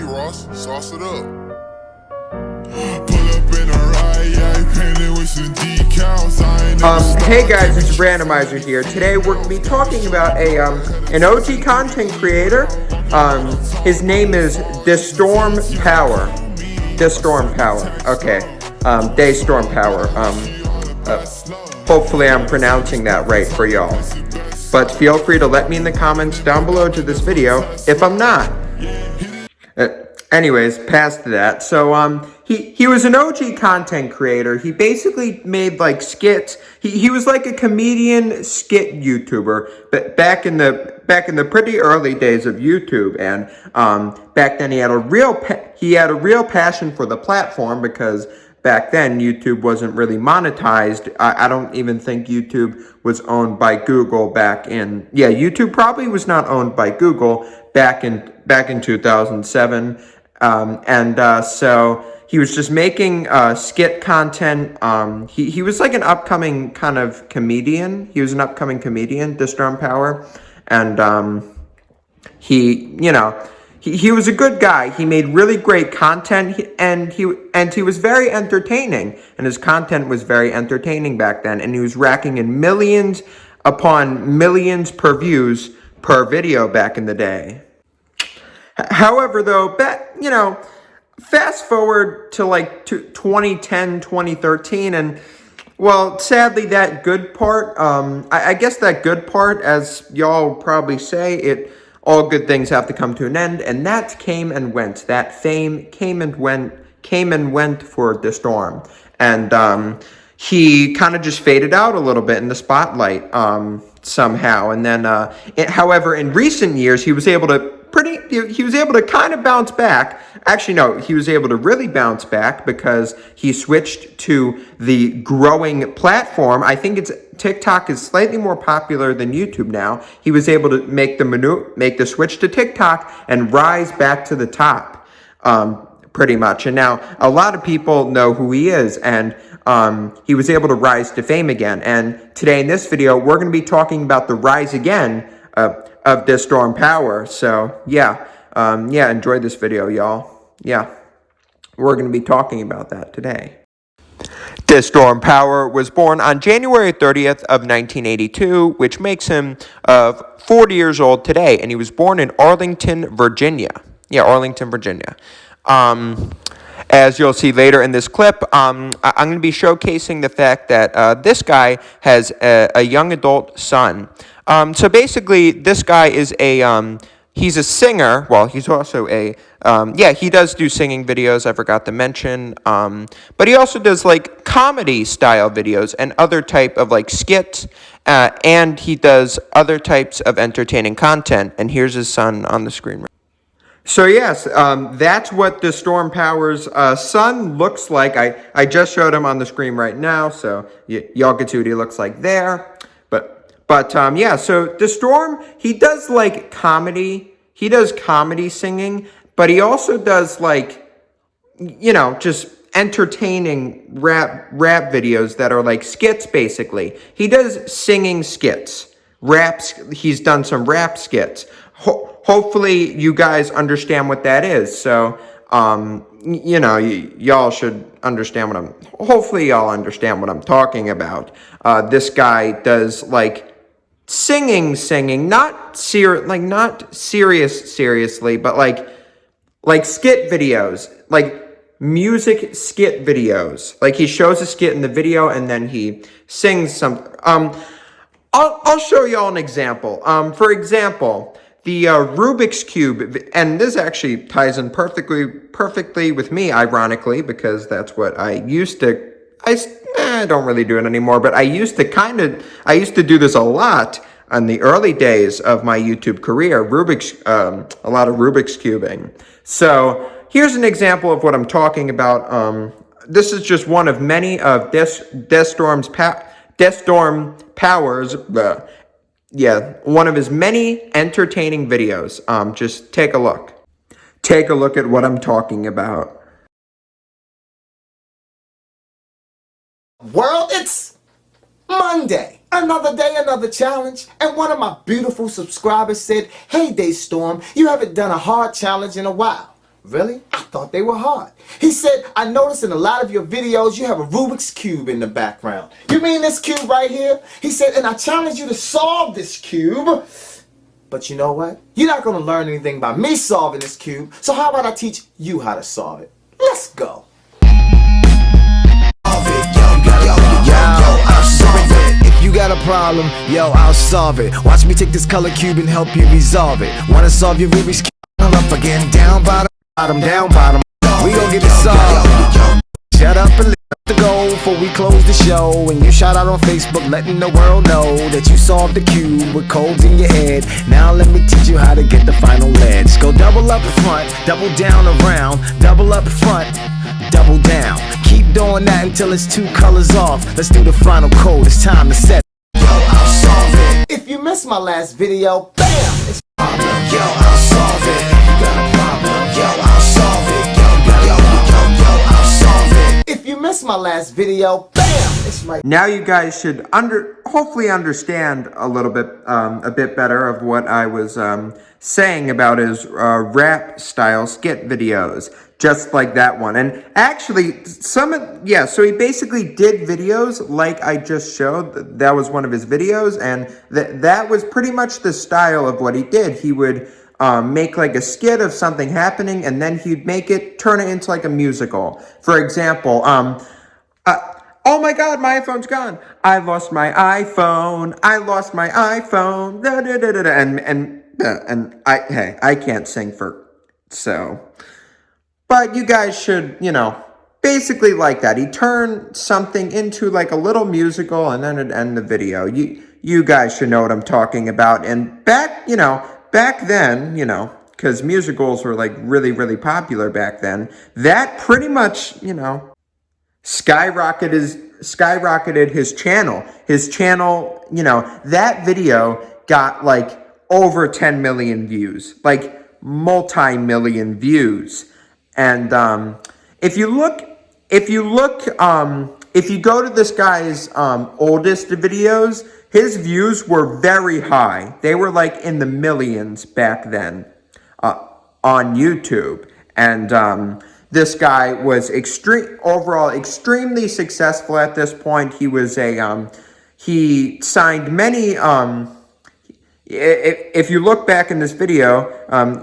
Hey Ross, sauce it up. Pull up in a ride, yeah, painted with some decals. Hey guys, it's Randomizer here. Today we're going to be talking about an OG content creator. His name is DeStorm Power. DeStorm Power. Okay. DeStorm Power. Hopefully I'm pronouncing that right for y'all. But feel free to let me in the comments down below to this video if I'm not. Anyways, past that. So, he was an OG content creator. He basically made like skits. He was like a comedian skit YouTuber, but back in the pretty early days of YouTube. And back then he had a real passion for the platform, because back then YouTube wasn't really monetized. I don't even think YouTube was owned by Google YouTube probably was not owned by Google back in 2007. So he was just making skit content. He was like an upcoming kind of comedian. He was an upcoming comedian, DeStorm Power. And he was a good guy. He made really great content, and he was very entertaining. And his content was very entertaining back then. And he was racking in millions upon millions per views per video back in the day. However, though, fast forward to like 2010, 2013, and well, sadly, that good part, I guess that good part, as y'all probably say, all good things have to come to an end, and that came and went. That fame came and went for DeStorm, and he kind of just faded out a little bit in the spotlight somehow. And then, however, in recent years, he was able to kind of bounce back. Actually, no, he was able to really bounce back because he switched to the growing platform. I think TikTok is slightly more popular than YouTube now. He was able to make the switch to TikTok and rise back to the top, pretty much. And now a lot of people know who he is, and he was able to rise to fame again. And today in this video, we're going to be talking about the rise again of DeStorm Power. So yeah, enjoy this video, y'all. Yeah, we're going to be talking about that today. DeStorm Power was born on January 30th of 1982, which makes him 40 years old today, and he was born in Arlington, Virginia. Yeah, Arlington, Virginia. As you'll see later in this clip, I'm going to be showcasing the fact that this guy has a young adult son. So basically, this guy is he's a singer. Well, he's also he does do singing videos, I forgot to mention. But he also does like comedy style videos and other type of like skits. And he does other types of entertaining content. And here's his son on the screen. So yes, that's what DeStorm Power's son looks like. I just showed him on the screen right now, so y'all can see what he looks like there. But yeah, so DeStorm, he does like comedy. He does comedy singing, but he also does like, just entertaining rap videos that are like skits, basically. He does singing skits, raps. He's done some rap skits. Hopefully you guys understand what that is. So, y'all should understand hopefully y'all understand what I'm talking about. This guy does like singing, not seriously, but like skit videos, like music skit videos. Like he shows a skit in the video and then he sings some. I'll show y'all an example. For example, the Rubik's Cube, and this actually ties in perfectly with me, ironically, because that's what I used to. I don't really do it anymore, but I used to do this a lot in the early days of my YouTube career. A lot of Rubik's cubing. So here's an example of what I'm talking about. This is just one of many of DeStorm Power's. One of his many entertaining videos. Just take a look. Take a look at what I'm talking about. World, it's Monday. Another day, another challenge. And one of my beautiful subscribers said, "Hey, DeStorm, you haven't done a hard challenge in a while." Really? I thought they were hard. He said, I noticed in a lot of your videos you have a Rubik's Cube in the background. You mean this cube right here? He said, and I challenge you to solve this cube. But you know what? You're not going to learn anything by me solving this cube. So how about I teach you how to solve it? Let's go. If you got a problem, yo, I'll solve it. Watch me take this color cube and help you resolve it. Wanna solve your Rubik's Cube? Up again, down, bottom, down, bottom. We gon' get it solved. Shut up and let the go before we close the show. And you shout out on Facebook, letting the world know that you solved the cube with codes in your head. Now let me teach you how to get the final edge. Go double up front, double down around, double up front, double down. Keep doing that until it's 2 colors off. Let's do the final code, it's time to set. Yo, I'll solve it. If you missed my last video, bam! It's Yo, I'll solve it. You got a problem? Yo, I'll solve it. Yo, I'll solve it. If you missed my last video, bam! It's right. Now you guys should hopefully understand a little bit, a bit better of what I was saying about his rap style skit videos, just like that one. And actually, so he basically did videos like I just showed. That was one of his videos, and that was pretty much the style of what he did. He would make like a skit of something happening, and then he'd turn it into like a musical. For example, oh my God, my iPhone's gone. I lost my iPhone. I lost my iPhone. Da, da, da, da, da. And I can't sing so. But you guys should, basically like that. He turned something into like a little musical, and then it'd end the video. You guys should know what I'm talking about. And back then, because musicals were like really, really popular back then, that pretty much, skyrocketed his channel. His channel, that video got like over 10 million views, like multi-million views. And if you go to this guy's oldest videos, his views were very high. They were like in the millions back then on YouTube. And this guy was overall extremely successful at this point. He was he signed many, if you look back in this video,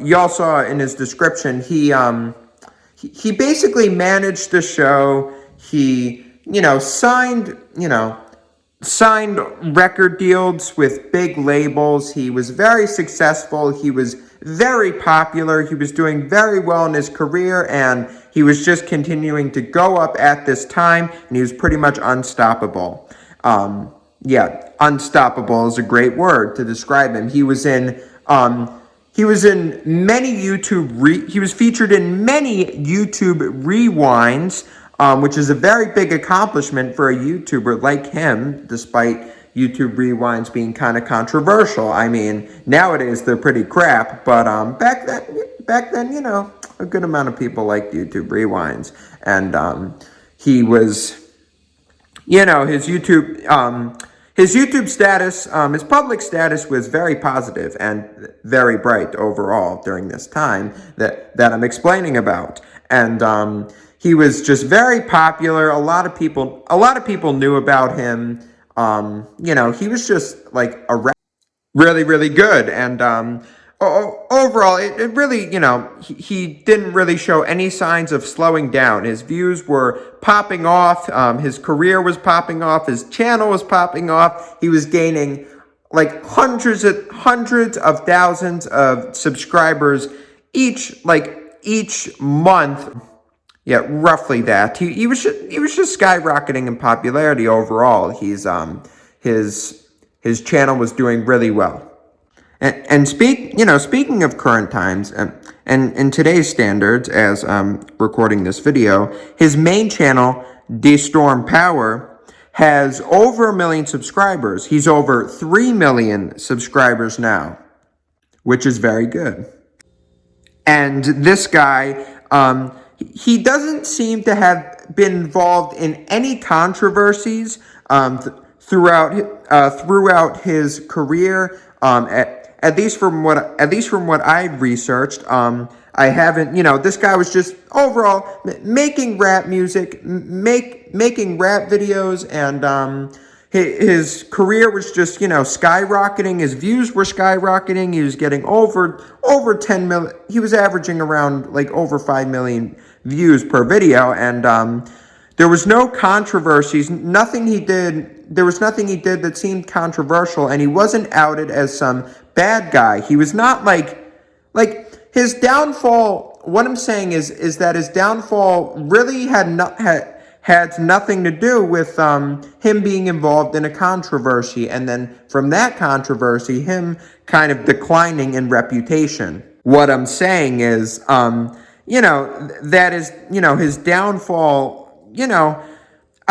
you all saw in his description, he basically managed the show. He, signed record deals with big labels. He was very successful. He was very popular. He was doing very well in his career, and he was just continuing to go up at this time, and he was pretty much unstoppable. Unstoppable is a great word to describe him. He was in many he was featured in many YouTube rewinds, which is a very big accomplishment for a YouTuber like him, despite YouTube rewinds being kind of controversial. I mean, nowadays they're pretty crap, but back then, a good amount of people liked YouTube rewinds. And he was, his YouTube status, his public status was very positive and very bright overall during this time that I'm explaining about. And he was just very popular. A lot of people knew about him. He was just like really, really good. And overall, it really, he didn't really show any signs of slowing down. His views were popping off. His career was popping off. His channel was popping off. He was gaining like hundreds of thousands of subscribers each month. Yeah, roughly that. He was just skyrocketing in popularity overall. His channel was doing really well. And speaking of current times, and in today's standards, as I'm recording this video, his main channel, DeStorm Power, has over 1 million subscribers. He's over 3 million subscribers now, which is very good. And this guy, he doesn't seem to have been involved in any controversies throughout his career. At least from what I've researched, I haven't, this guy was just overall making rap music, making rap videos, and his career was just, skyrocketing. His views were skyrocketing. He was getting over 10 million. He was averaging around like over 5 million views per video, and there was no controversies. There was nothing he did that seemed controversial, and he wasn't outed as some bad guy. He was not like his downfall. What I'm saying is that his downfall really had nothing to do with him being involved in a controversy, and then from that controversy, him kind of declining in reputation. What I'm saying is, that is, his downfall.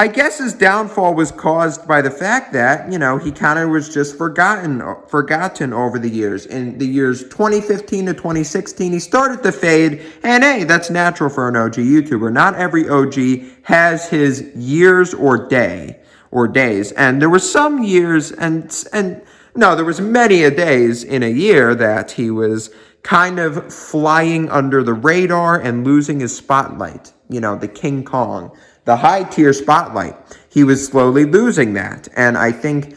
I guess his downfall was caused by the fact that, he kind of was just forgotten over the years. In the years 2015 to 2016, he started to fade, and hey, that's natural for an OG YouTuber. Not every OG has his years or days. And there were some years, there was many a days in a year that he was kind of flying under the radar and losing his spotlight. The King Kong. The high tier spotlight. He was slowly losing that. And I think,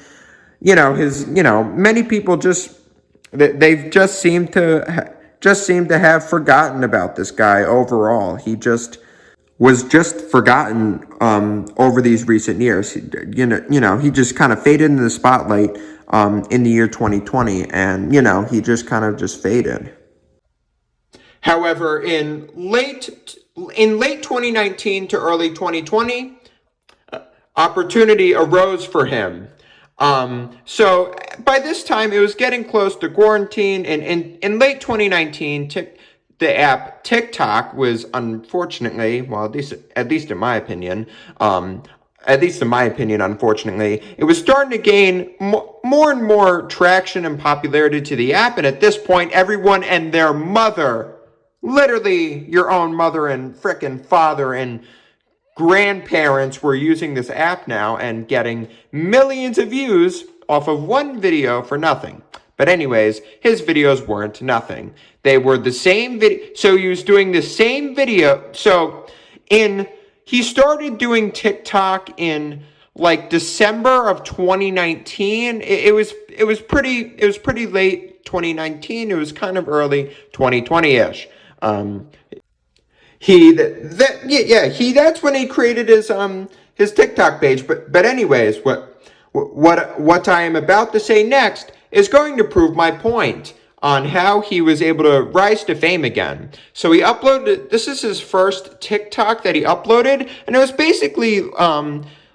many people they've just seemed to have forgotten about this guy overall. He was just forgotten over these recent years. He just kind of faded into the spotlight in the year 2020, and he just kind of just faded. However, in late 2019 to early 2020, opportunity arose for him. So by this time, it was getting close to quarantine, and in late 2019, the app TikTok was unfortunately, well, at least in my opinion, unfortunately, it was starting to gain more and more traction and popularity to the app, and at this point, everyone and their mother, literally your own mother and frickin' father and grandparents, were using this app now and getting millions of views off of one video for nothing. But anyways, his videos weren't nothing. They were the same video. So he was doing the same video. So he started doing TikTok in like December of 2019. It was pretty late 2019. It was kind of early 2020-ish. That's when he created his TikTok page. But anyways, what I am about to say next is going to prove my point on how he was able to rise to fame again. So he uploaded, this is his first TikTok that he uploaded, and it was basically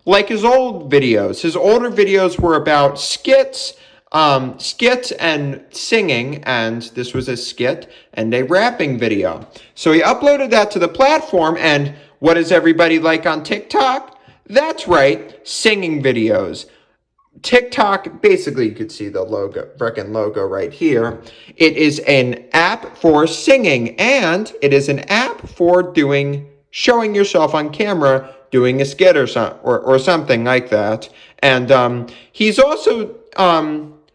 like his old videos. His older videos were about skits and singing, and this was a skit and a rapping video. So he uploaded that to the platform, and what does everybody like on TikTok? That's right, singing videos. TikTok, basically you could see the frickin' logo right here. It is an app for singing, and it is an app for showing yourself on camera doing a skit or something like that. And he's also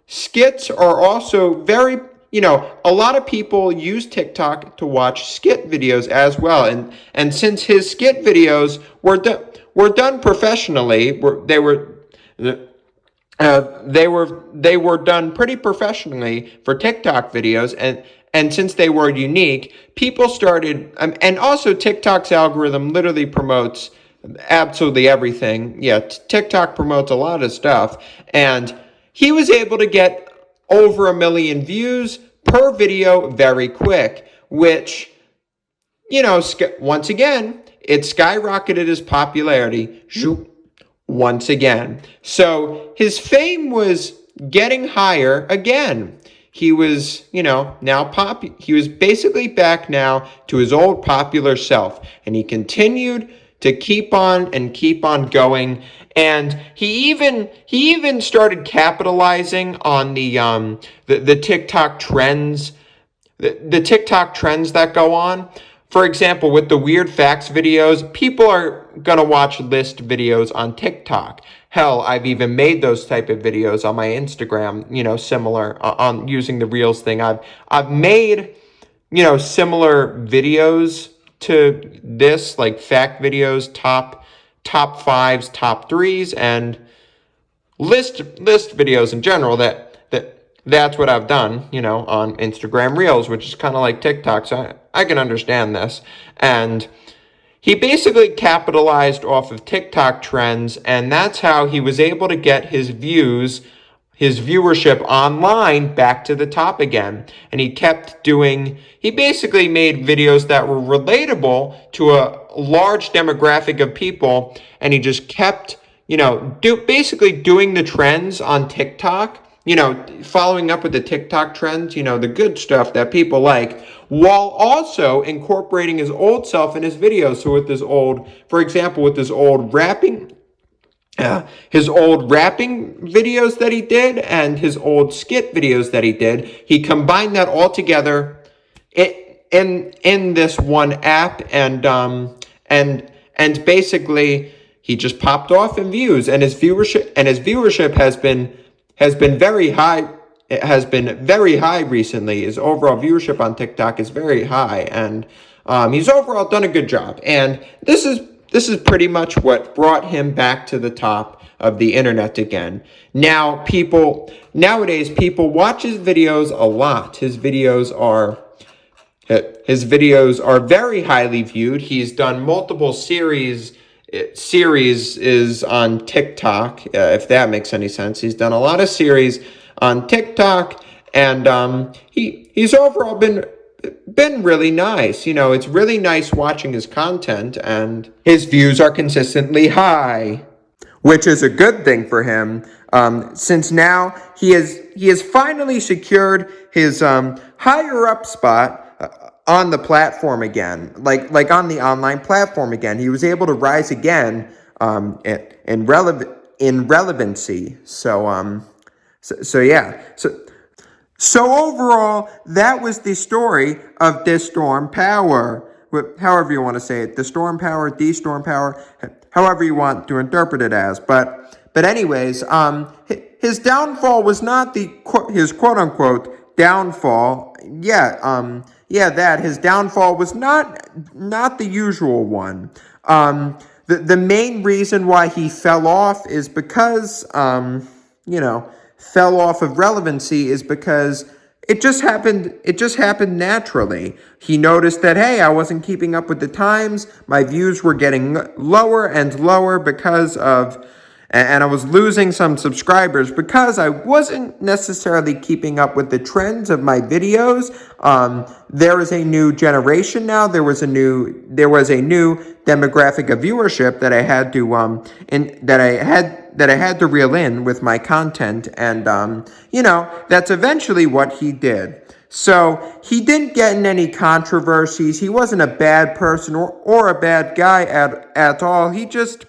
skits are also very, a lot of people use TikTok to watch skit videos as well. And since his skit videos were done professionally, they were done pretty professionally for TikTok videos, and since they were unique, people started, and also TikTok's algorithm literally promotes absolutely everything. Yeah, TikTok promotes a lot of stuff, and he was able to get over 1 million views per video very quick, which, once again, it skyrocketed his popularity. Once again. So his fame was getting higher again. He was, he was basically back now to his old popular self, and he continued to keep on going. And he even started capitalizing on the TikTok trends, the TikTok trends that go on. For example, with the weird facts videos, people are gonna watch list videos on TikTok. Hell, I've even made those type of videos on my Instagram, similar on using the Reels thing. I've made similar videos to this, like fact videos, top fives, top threes, and list videos in general. That's what I've done, on Instagram Reels, which is kind of like TikTok. So I can understand this. And he basically capitalized off of TikTok trends, and that's how he was able to get his viewership online back to the top again. And he basically made videos that were relatable to a large demographic of people, and he just kept, basically doing the trends on TikTok, following up with the TikTok trends, the good stuff that people like, while also incorporating his old self in his videos. So for example, with his old rapping videos that he did and his old skit videos that he did, he combined that all together in this one app, and basically he just popped off in views, and his viewership has been very high. It has been very high recently. His overall viewership on TikTok is very high, and he's overall done a good job. And this is pretty much what brought him back to the top of the internet again. Nowadays, people watch his videos a lot. His videos are very highly viewed. He's done multiple series is on TikTok, if that makes any sense. He's done a lot of series on TikTok, and he's overall been really nice. It's really nice watching his content, and his views are consistently high, which is a good thing for him, since now he has finally secured his higher up spot on the platform again, like on the online platform again. He was able to rise again in relevancy. So overall, that was the story of DeStorm Power. However you want to say it, DeStorm Power, DeStorm Power, however you want to interpret it as. But anyways, his downfall was not his quote unquote downfall. His downfall was not the usual one. The main reason why he fell off is because fell off of relevancy is because it just happened naturally. He noticed that, hey, I wasn't keeping up with the times. My views were getting lower and lower and I was losing some subscribers because I wasn't necessarily keeping up with the trends of my videos. There is a new generation now. There was a new demographic of viewership that I had to reel in with my content, and that's eventually what he did. So he didn't get in any controversies. He wasn't a bad person or a bad guy at all. He just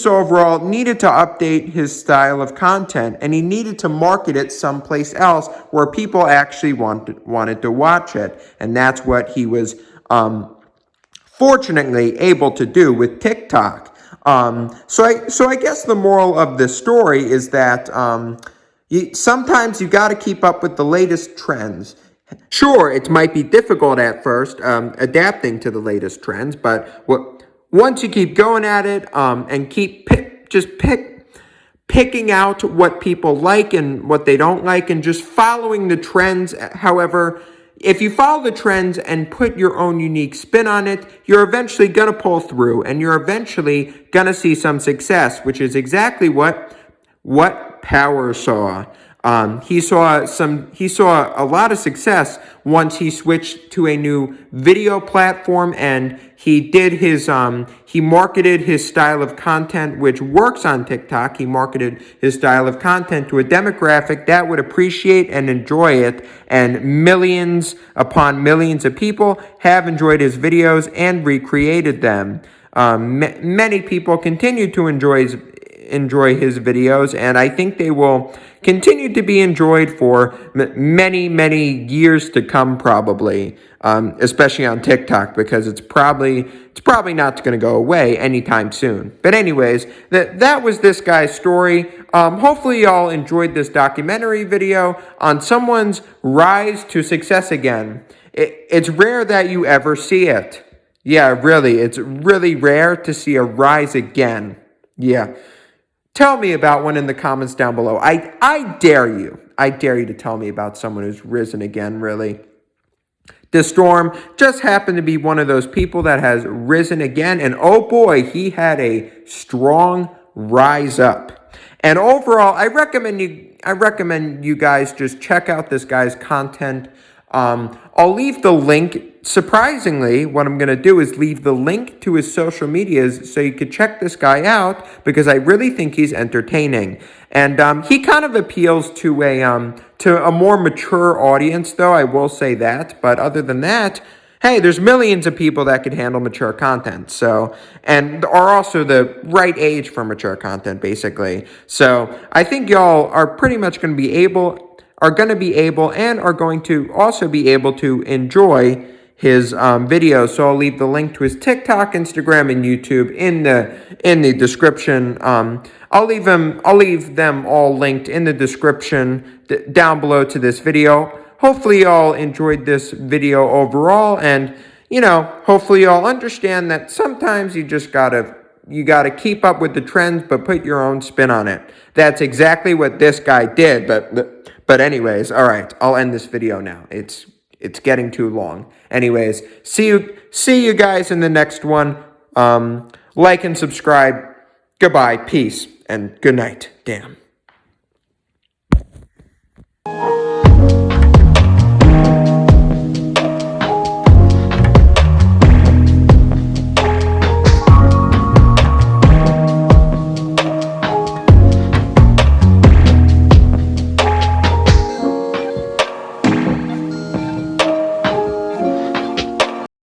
overall needed to update his style of content, and he needed to market it someplace else where people actually wanted to watch it. And that's what he was fortunately able to do with TikTok. So I guess the moral of this story is that sometimes you got to keep up with the latest trends. Sure, it might be difficult at first adapting to the latest trends, but once you keep going at it and keep picking out what people like and what they don't like, and just following the trends. However, if you follow the trends and put your own unique spin on it, you're eventually going to pull through, and you're eventually going to see some success, which is exactly what Power saw. He saw a lot of success once he switched to a new video platform, and he marketed his style of content, which works on TikTok. He marketed his style of content to a demographic that would appreciate and enjoy it, and millions upon millions of people have enjoyed his videos and recreated them. Many people continue to enjoy his videos, and I think they will continue to be enjoyed for many, many years to come, probably, especially on TikTok, because it's probably not going to go away anytime soon. But anyways, that was this guy's story. Hopefully y'all enjoyed this documentary video on someone's rise to success again. It's rare that you ever see it. Yeah, really, it's really rare to see a rise again. Yeah. Tell me about one in the comments down below. I dare you. I dare you to tell me about someone who's risen again, really. DeStorm just happened to be one of those people that has risen again, and oh boy, he had a strong rise up. And overall, I recommend you guys just check out this guy's content. I'll leave the link. Surprisingly, what I'm going to do is leave the link to his social medias so you could check this guy out, because I really think he's entertaining. And he kind of appeals to a more mature audience, though, I will say that. But other than that, hey, there's millions of people that could handle mature content, so, and are also the right age for mature content, basically. So I think y'all are pretty much going to be able and are going to also be able to enjoy his videos. So I'll leave the link to his TikTok, Instagram, and YouTube in the description. I'll leave them all linked in the description down below to this video. Hopefully y'all enjoyed this video overall, and hopefully y'all understand that sometimes you gotta keep up with the trends, but put your own spin on it. That's exactly what this guy did. But anyways, all right, I'll end this video now. It's getting too long. Anyways, see you guys in the next one. Like and subscribe. Goodbye, peace, and good night. Damn.